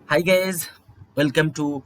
Hi guys, welcome to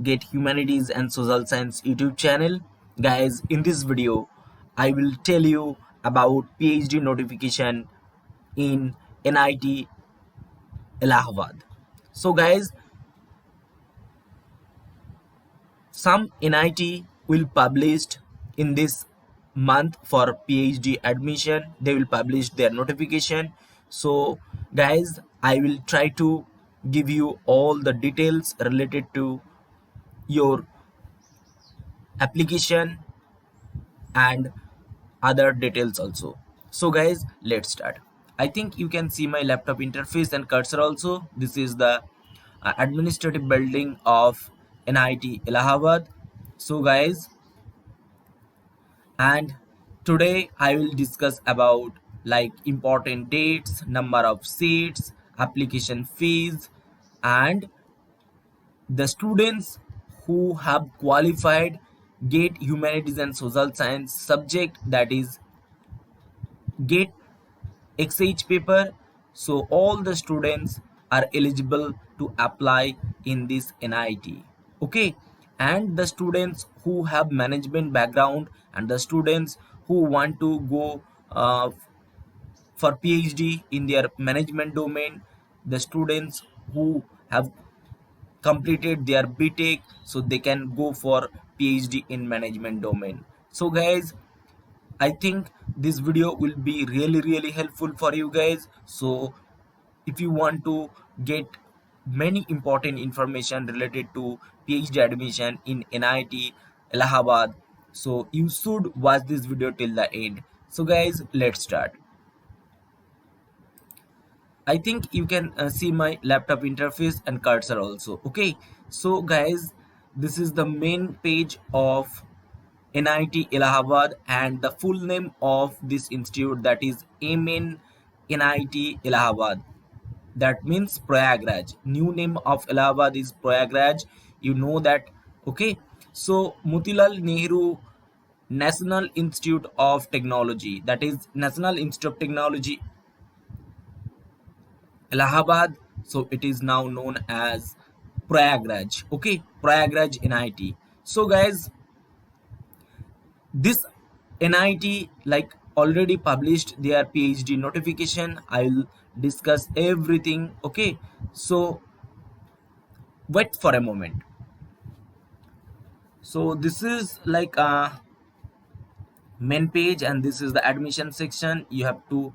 Get Humanities and Social Science YouTube channel. Guys, in this video, I will tell you about PhD notification in NIT Allahabad. So guys, some NIT will publish in this month for PhD admission. They will publish their notification. So guys, I will try to give you all the details related to your application and other details also. So guys, let's start. I think you can see my laptop interface and cursor also. This is the administrative building of NIT Allahabad. So guys, and today I will discuss about like important dates, number of seats, application fees, and the students who have qualified GATE Humanities and Social Science subject, that is GATE XH paper. So all the students are eligible to apply in this NIT. Okay, and the students who have management background and the students who want to go for PhD in their management domain, the students who have completed their BTech, so they can go for PhD in management domain. So guys, I think this video will be really helpful for you guys. So if you want to get many important information related to PhD admission in NIT Allahabad, so you should watch this video till the end. So guys, let's start. I think you can see my laptop interface and cursor also. Okay, so guys, this is the main page of NIT Allahabad, and the full name of this institute, that is Amen NIT Allahabad. That means Prayagraj. New name of Allahabad is Prayagraj. You know that. Okay. So Motilal Nehru National Institute of Technology, that is National Institute of Technology Allahabad. So it is now known as Prayagraj. Okay, Prayagraj NIT. So guys, this NIT like already published their PhD notification. I'll discuss everything. Okay, so wait for a moment. So this is like a main page, and this is the admission section. You have to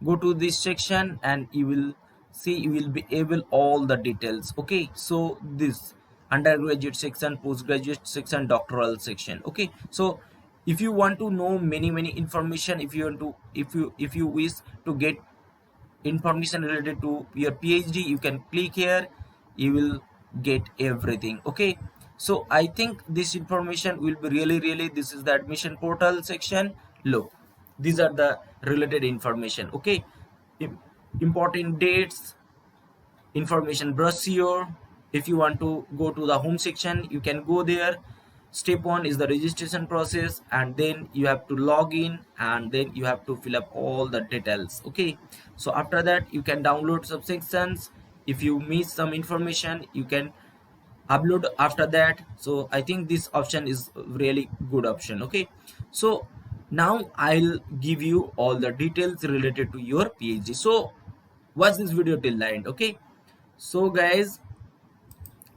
go to this section and you will see, you will be able all the details. Okay, so this undergraduate section, postgraduate section, doctoral section. Okay, so if you want to know many information, if you want to, if you wish to get information related to your PhD, you can click here, you will get everything. Okay, so I think this information will be really, this is the admission portal section. Look, these are the related information. Okay, important dates, information brochure. If you want to go to the home section, you can go there. Step one is the registration process, and then you have to log in, and then you have to fill up all the details. Okay, so after that you can download subsections. If you miss some information, you can upload after that. So I think this option is really good option. Okay, so now I'll give you all the details related to your PhD. So watch this video till the end. Okay, so guys,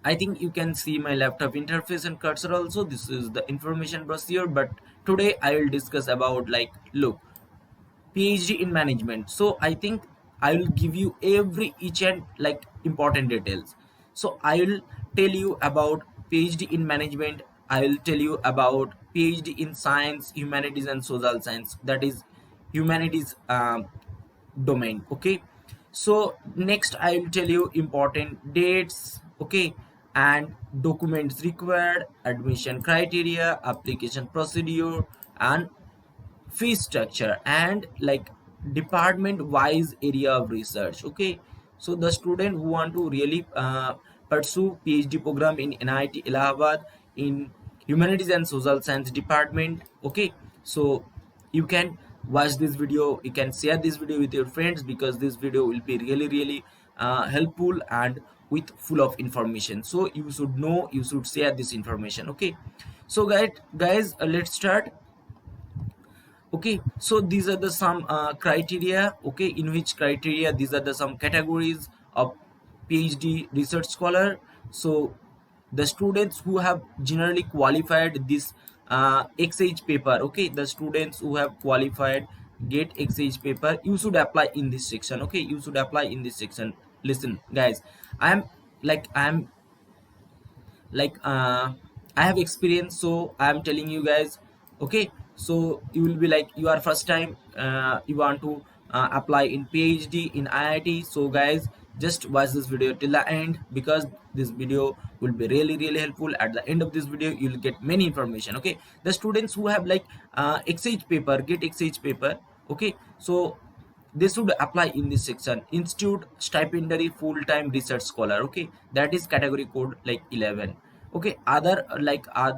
I think you can see my laptop interface and cursor also. This is the information brochure, but today I will discuss about like, look, PhD in management. So I think I will give you every each and like important details. So I will tell you about PhD in management. I will tell you about PhD in science, humanities and social science. That is humanities domain. Okay, so next I will tell you important dates. Okay, and documents required, admission criteria, application procedure, and fee structure, and like department wise area of research. Okay, so the student who want to really pursue PhD program in NIT Allahabad in humanities and social science department. Okay, so you can watch this video, you can share this video with your friends, because this video will be really helpful, and with full of information, so you should know, you should share this information. Okay, so guys, let's start. Okay, so these are the some criteria, okay, in which criteria these are the some categories of PhD research scholar. So the students who have generally qualified this XH paper, okay, the students who have qualified get XH paper, you should apply in this section. Okay, you should apply in this section. Listen guys, I am like I have experience, so I am telling you guys. Okay, so you will be like, you are first time you want to apply in PhD in IIT. So guys, just watch this video till the end, because this video will be really helpful. At the end of this video you will get many information. Okay, the students who have like XH paper, get XH paper. Okay, so they should apply in this section, institute stipendiary full-time research scholar. Okay, that is category code like 11. Okay, other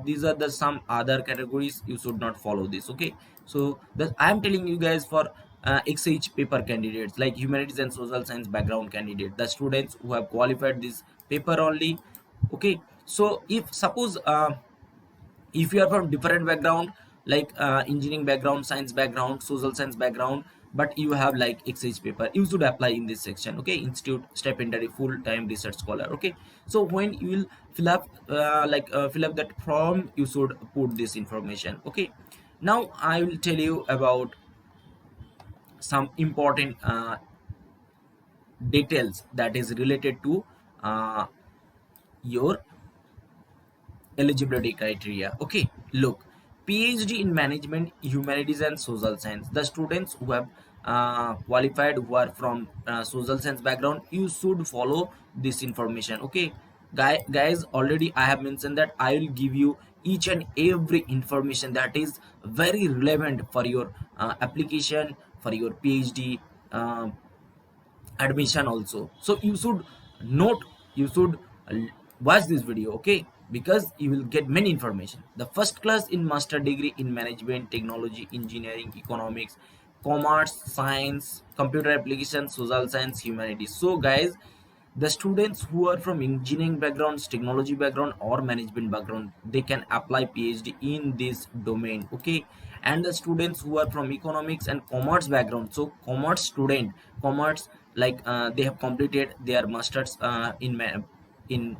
these are the some other categories, you should not follow this. Okay, so that I am telling you guys for XH paper candidates, like humanities and social science background candidate, the students who have qualified this paper only. Okay, so if suppose if you are from different background, like engineering background, science background, social science background, but you have like XH paper, you should apply in this section. Okay, institute stipendiary full-time research scholar. Okay, so when you will fill up fill up that form, you should put this information. Okay, now I will tell you about some important details that is related to your eligibility criteria. Okay, look, PhD in management, humanities and social science, the students who have qualified, who are from social science background, you should follow this information. Okay, guys, already I have mentioned that I will give you each and every information that is very relevant for your application, for your PhD admission also. So you should note, you should watch this video. Okay, because you will get many information. The first class in master degree in management, technology, engineering, economics, commerce, science, computer application, social science, humanities. So guys, the students who are from engineering backgrounds, technology background or management background, they can apply PhD in this domain. Okay, and the students who are from economics and commerce background, so commerce student, commerce, they have completed their masters in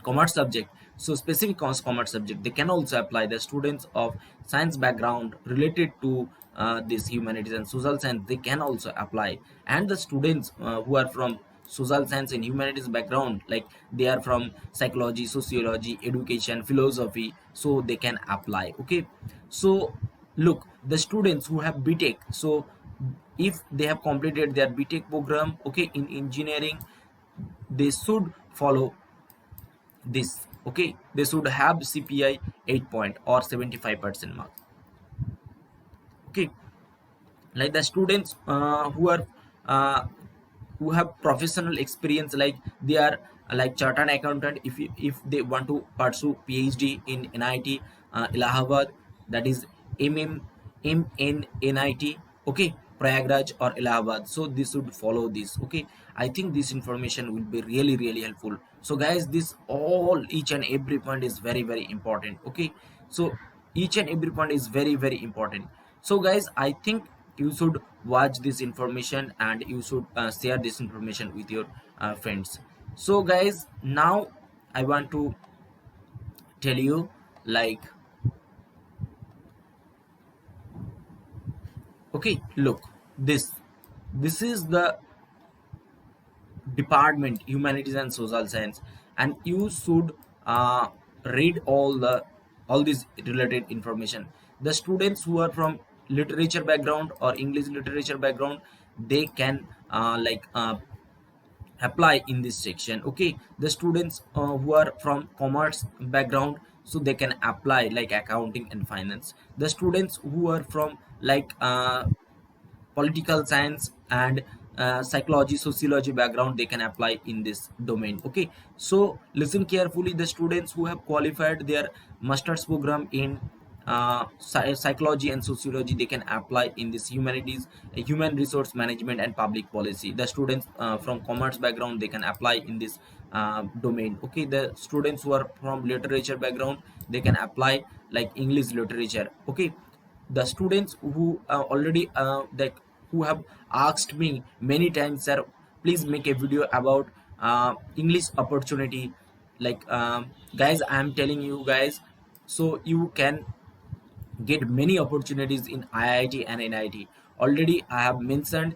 commerce subject, so specific commerce subject, they can also apply. The students of science background related to this humanities and social science, they can also apply. And the students who are from social science and humanities background, like they are from psychology, sociology, education, philosophy, so they can apply. Okay, so look, the students who have BTech, so if they have completed their BTech program, okay, in engineering, they should follow this. Okay, they should have CPI 8 point or 75% mark. Okay, like the students uh, who have professional experience, like they are like chartered accountant, if they want to pursue PhD in NIT Allahabad, that is MNNIT. Okay, Prayagraj or Allahabad, so this should follow this. Okay, I think this information will be really helpful. So guys, this all, each and every point is very important. Okay, so each and every point is very important. So guys, I think you should watch this information and you should share this information with your friends. So guys, now I want to tell you, like, okay, look, this is the department humanities and social science, and you should read all these related information. The students who are from literature background or English literature background, they can apply in this section. Okay, the students who are from commerce background, so they can apply like accounting and finance. The students who are from political science and psychology, sociology background, they can apply in this domain. Okay, so listen carefully, the students who have qualified their master's program in psychology and sociology, they can apply in this humanities, human resource management and public policy. The students from commerce background, they can apply in this domain. Okay, the students who are from literature background, they can apply like English literature. Okay, the students who already like who have asked me many times, sir, please make a video about English opportunity. Like guys, I am telling you guys, so you can get many opportunities in IIT and NIT. Already I have mentioned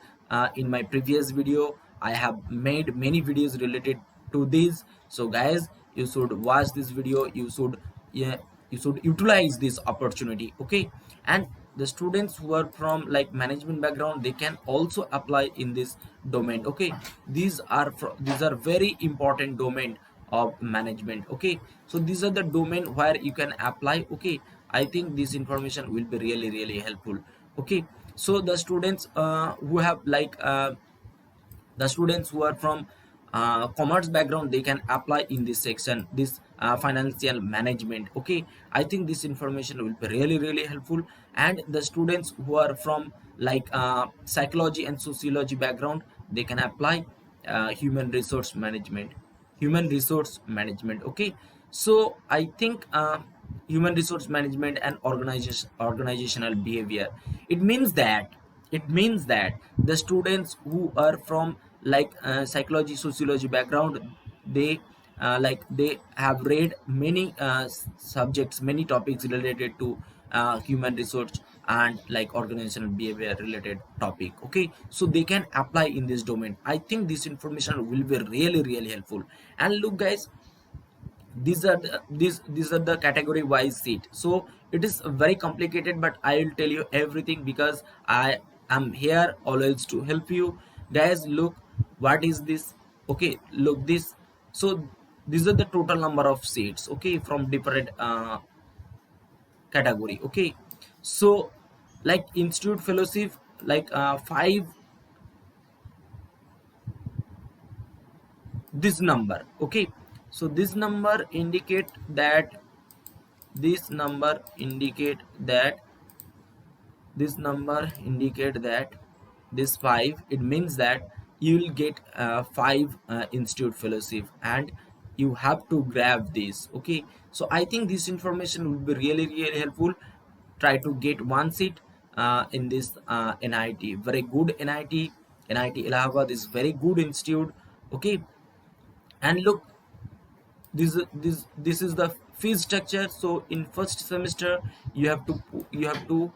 in my previous video, I have made many videos related to this. So guys, you should watch this video, you should, yeah, you should utilize this opportunity. Okay, and the students who are from like management background, they can also apply in this domain. Okay, these are very important domain of management. Okay, so these are the domain where you can apply. Okay, I think this information will be really helpful. Okay, so the students who have like the students who are from commerce background, they can apply in this section, this financial management. Okay, I think this information will be really helpful. And the students who are from like psychology and sociology background, they can apply human resource management, human resource management. Okay, so I think human resource management and organizational behavior, it means that, the students who are from like psychology sociology background, they like they have read many subjects, many topics related to human resource and like organizational behavior related topic. Okay, so they can apply in this domain. I think this information will be really helpful. And look guys, these are the category wise seat. So it is very complicated, but I will tell you everything because I am here always to help you. Guys, look, what is this? Okay, look this. So these are the total number of seats, okay, from different category. Okay, so like institute fellowship, like five, this number. Okay, so this number indicate that, this number indicate that, this number indicate that this 5, it means that you will get 5 institute fellowship, and you have to grab this. Okay, so I think this information will be really helpful. Try to get one seat in this NIT, very good NIT. NIT Allahabad is very good institute. Okay, and look, this is the fee structure. So in first semester, you have to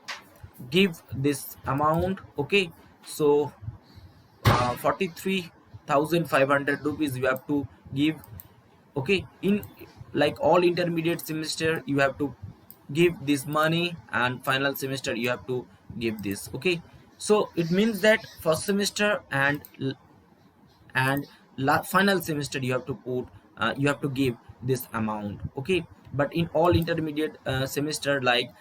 give this amount. Okay, so 43,500 rupees you have to give. Okay, in like all intermediate semester, you have to give this money, and final semester you have to give this. Okay, so it means that first semester and final semester you have to put, you have to give this amount. Okay, but in all intermediate semester, like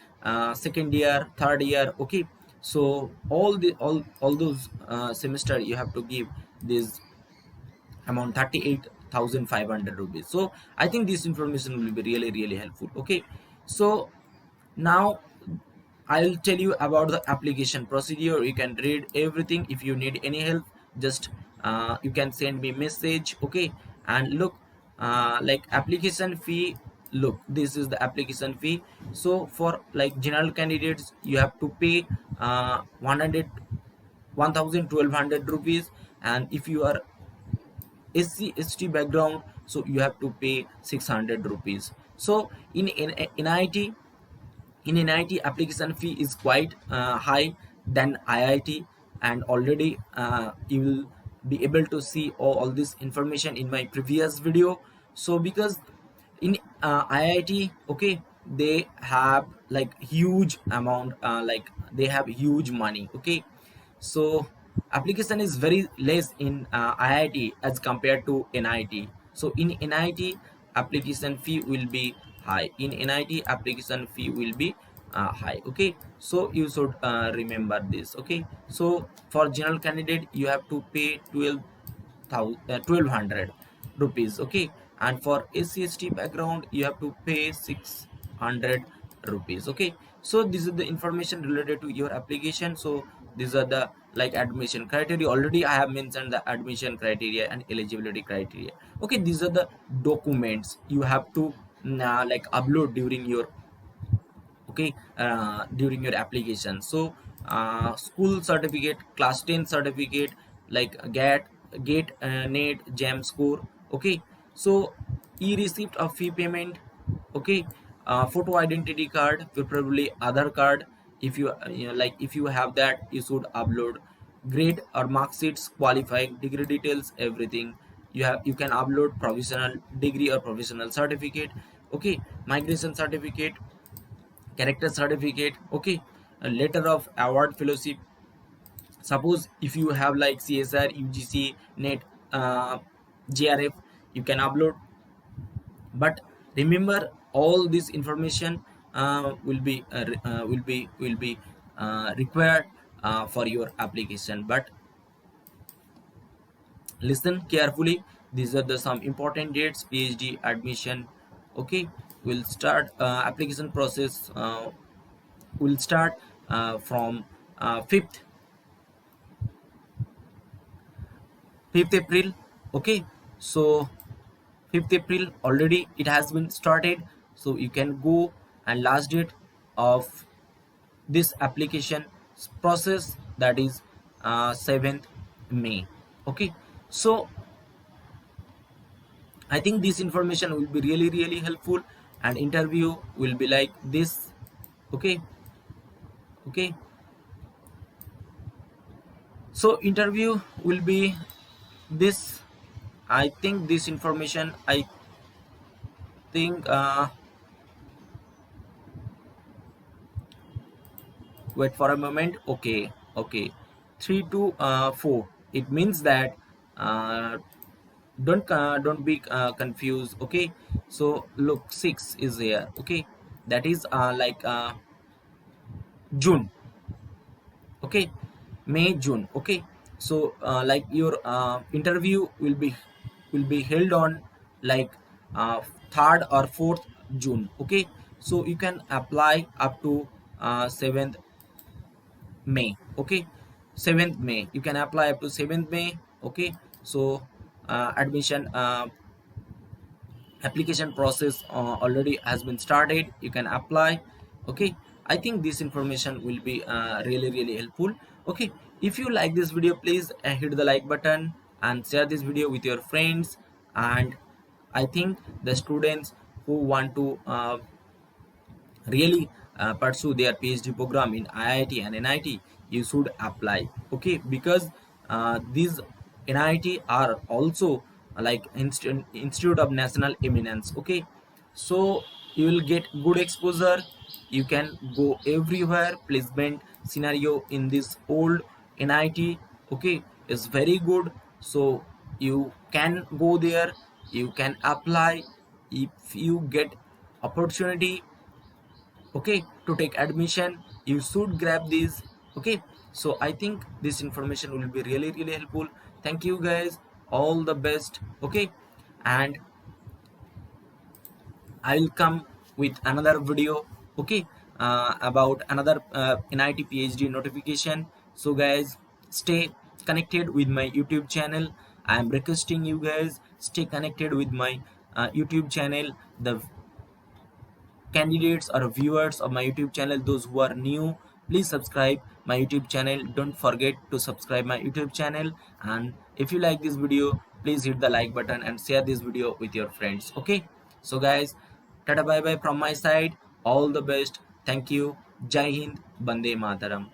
second year, third year. Okay, so all those semester you have to give this amount, 38,500 rupees. So I think this information will be really helpful. Okay, so now I'll tell you about the application procedure. You can read everything. If you need any help, just you can send me message. Okay, and look, like application fee, look, this is the application fee. So for like general candidates, you have to pay 1,1200 rupees, and if you are SC/ST background, so you have to pay 600 rupees. So in NIT, in NIT, application fee is quite high than IIT, and already you will be able to see all this information in my previous video. So because in IIT, okay, they have like huge amount, like they have huge money. Okay, so application is very less in IIT as compared to NIT. So in NIT, application fee will be high. In NIT, application fee will be high. Okay, so you should remember this. Okay, so for general candidate, you have to pay 1,200 rupees. Okay, and for SC/ST background, you have to pay 600 rupees. Okay, so this is the information related to your application. So these are the like admission criteria. Already I have mentioned the admission criteria and eligibility criteria. Okay, these are the documents you have to like upload during your during your application. So school certificate, class 10 certificate, like gate net jam score. Okay, so e-receipt of fee payment. Okay, photo identity card, preferably Aadhaar card. If like if you have that, you should upload grade or mark sheets, qualifying degree details, everything. You can upload provisional degree or provisional certificate. Okay, migration certificate, character certificate. Okay, a letter of award fellowship. Suppose if you have like CSR, UGC, net, JRF, you can upload. But remember, all this information will be required for your application. But listen carefully, these are the some important dates. PhD admission, okay, will start application process will start from 5th April. Okay, so 5th April already it has been started, so you can go. And last date of this application process, that is 7th May. Okay, so I think this information will be really helpful, and interview will be like this. Okay, okay, so interview will be this. I think this information, I think wait for a moment. Okay, okay, 3 to 4, it means that uh, don't be confused. Okay, so look, 6 is here. Okay, that is like June. Okay, May, June. Okay, so like your interview will be held on like 3rd or 4th June. Okay, so you can apply up to 7th May. Okay, 7th May you can apply up to 7th May. Okay, so admission application process already has been started, you can apply. Okay, I think this information will be really helpful. Okay, if you like this video, please hit the like button and share this video with your friends. And I think the students who want to really pursue their PhD program in IIT and NIT, you should apply. Okay, because these NIT are also like Institute of National Eminence. Okay, so you will get good exposure, you can go everywhere. Placement scenario in this old NIT, okay, is very good. So you can go there, you can apply. If you get opportunity, okay, to take admission, you should grab these. Okay, so I think this information will be really helpful. Thank you guys, all the best. Okay, and I'll come with another video. Okay, about another NIT PhD notification. So guys, stay connected with my YouTube channel. I am requesting you guys, stay connected with my YouTube channel. The candidates or viewers of my YouTube channel, those who are new, please subscribe my YouTube channel. Don't forget to subscribe my YouTube channel. And if you like this video, please hit the like button and share this video with your friends. Okay, so guys, tata bye bye from my side, all the best. Thank you. Jai Hind, Bande Mataram.